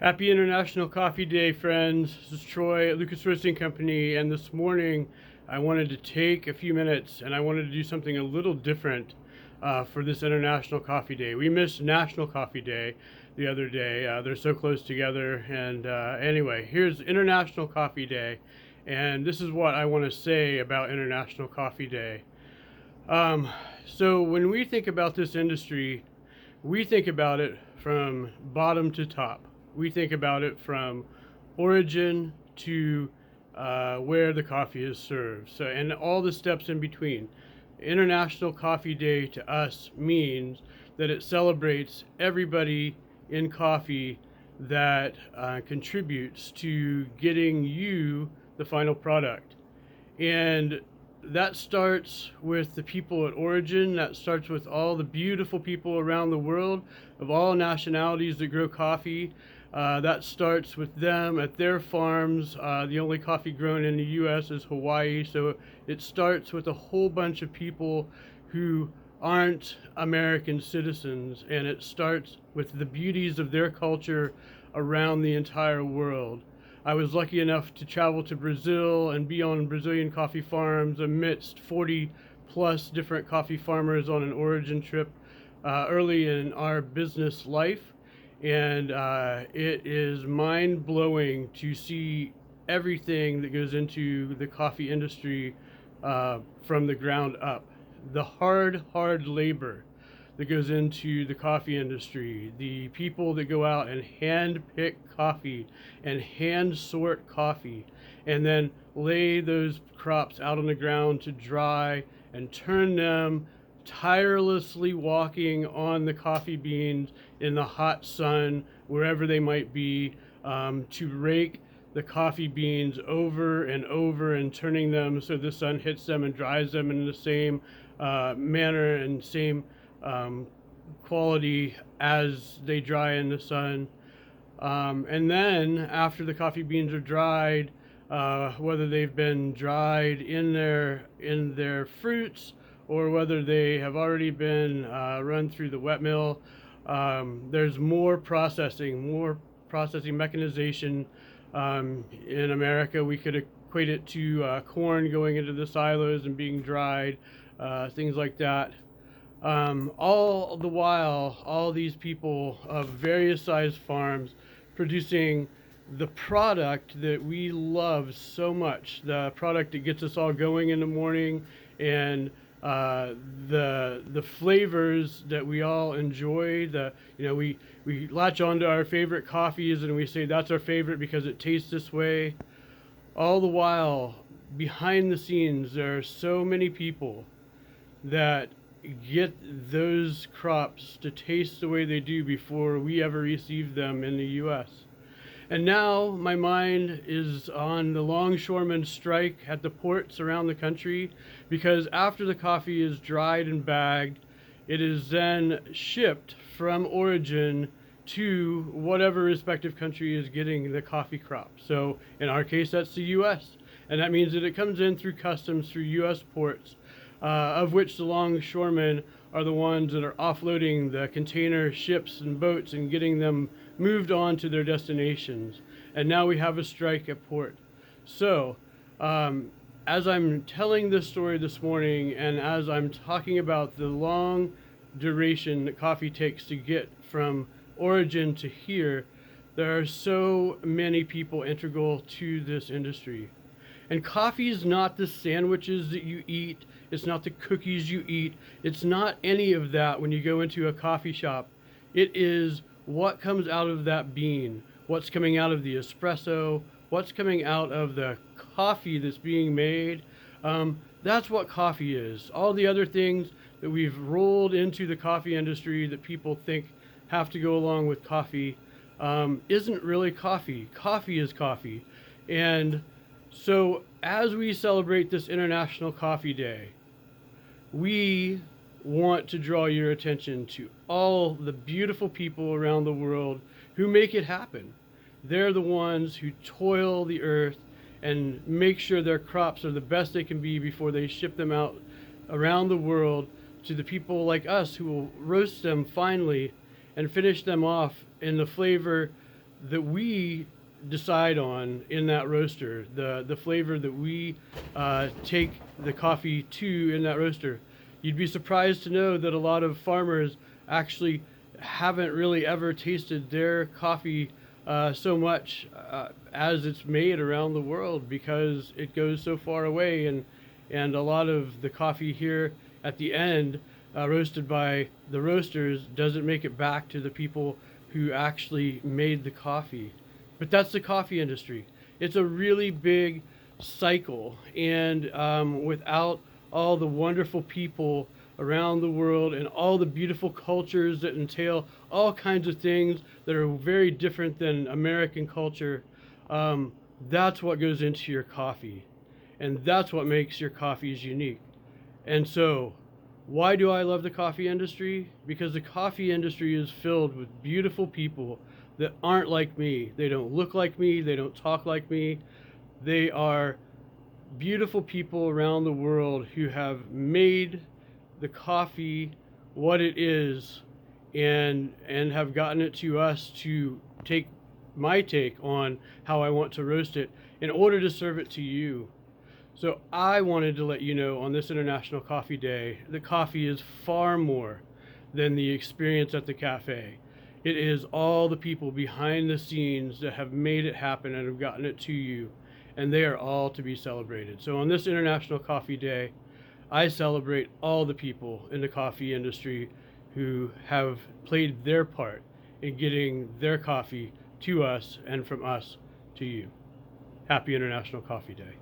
Happy International Coffee Day, friends. This is Troy at Lucas Roasting Company, and this morning I wanted to take a few minutes and I wanted to do something a little different for this International Coffee Day. We missed National Coffee Day the other day. They're so close together, and anyway, here's International Coffee Day, and this is what I want to say about International Coffee Day. So when we think about this industry, we think about it from bottom to top. We think about it from origin to where the coffee is served. So, and all the steps in between. International Coffee Day to us means that it celebrates everybody in coffee that contributes to getting you the final product. And that starts with the people at origin. That starts with all the beautiful people around the world of all nationalities that grow coffee. That starts with them at their farms. The only coffee grown in the U.S. is Hawaii. So it starts with a whole bunch of people who aren't American citizens. And it starts with the beauties of their culture around the entire world. I was lucky enough to travel to Brazil and be on Brazilian coffee farms amidst 40 plus different coffee farmers on an origin trip early in our business life. And it is mind-blowing to see everything that goes into the coffee industry from the ground up. The hard labor that goes into the coffee industry, the people that go out and hand pick coffee and hand sort coffee and then lay those crops out on the ground to dry and turn them, tirelessly walking on the coffee beans in the hot sun, wherever they might be, to rake the coffee beans over and over and turning them so the sun hits them and dries them in the same manner and same quality as they dry in the sun. And then after the coffee beans are dried, whether they've been dried in their fruits or whether they have already been run through the wet mill, there's more processing mechanization. In America, we could equate it to corn going into the silos and being dried, things like that. All the while, all these people of various size farms producing the product that we love so much, the product that gets us all going in the morning, and the flavors that we all enjoy. We latch onto our favorite coffees and we say that's our favorite because it tastes this way. All the while, behind the scenes, there are so many people that get those crops to taste the way they do before we ever receive them in the U.S. And now my mind is on the longshoremen strike at the ports around the country, because after the coffee is dried and bagged, it is then shipped from origin to whatever respective country is getting the coffee crop. So in our case, that's the U.S. And that means that it comes in through customs, through U.S. ports, of which the longshoremen are the ones that are offloading the container ships and boats and getting them moved on to their destinations. And now we have a strike at port. So, as I'm telling this story this morning, and as I'm talking about the long duration that coffee takes to get from origin to here, there are so many people integral to this industry. And coffee is not the sandwiches that you eat. It's not the cookies you eat. It's not any of that when you go into a coffee shop. It is what comes out of that bean, what's coming out of the espresso, what's coming out of the coffee that's being made. That's what coffee is. All the other things that we've rolled into the coffee industry that people think have to go along with coffee isn't really coffee. Coffee is coffee. And so as we celebrate this International Coffee Day, we want to draw your attention to all the beautiful people around the world who make it happen. They're the ones who toil the earth and make sure their crops are the best they can be before they ship them out around the world to the people like us who will roast them finely and finish them off in the flavor that we decide on in that roaster, the flavor that we take the coffee to in that roaster. You'd be surprised to know that a lot of farmers actually haven't really ever tasted their coffee so much as it's made around the world, because it goes so far away, and a lot of the coffee here at the end, roasted by the roasters, doesn't make it back to the people who actually made the coffee. But that's the coffee industry. It's a really big cycle, and without all the wonderful people around the world and all the beautiful cultures that entail all kinds of things that are very different than American culture, that's what goes into your coffee. And that's what makes your coffees unique. And so, why do I love the coffee industry? Because the coffee industry is filled with beautiful people that aren't like me. They don't look like me. They don't talk like me. They are beautiful people around the world who have made the coffee what it is, and have gotten it to us to take my take on how I want to roast it in order to serve it to you. So I wanted to let you know on this International Coffee Day that coffee is far more than the experience at the cafe. It is all the people behind the scenes that have made it happen and have gotten it to you, and they are all to be celebrated. So on this International Coffee Day, I celebrate all the people in the coffee industry who have played their part in getting their coffee to us and from us to you. Happy International Coffee Day.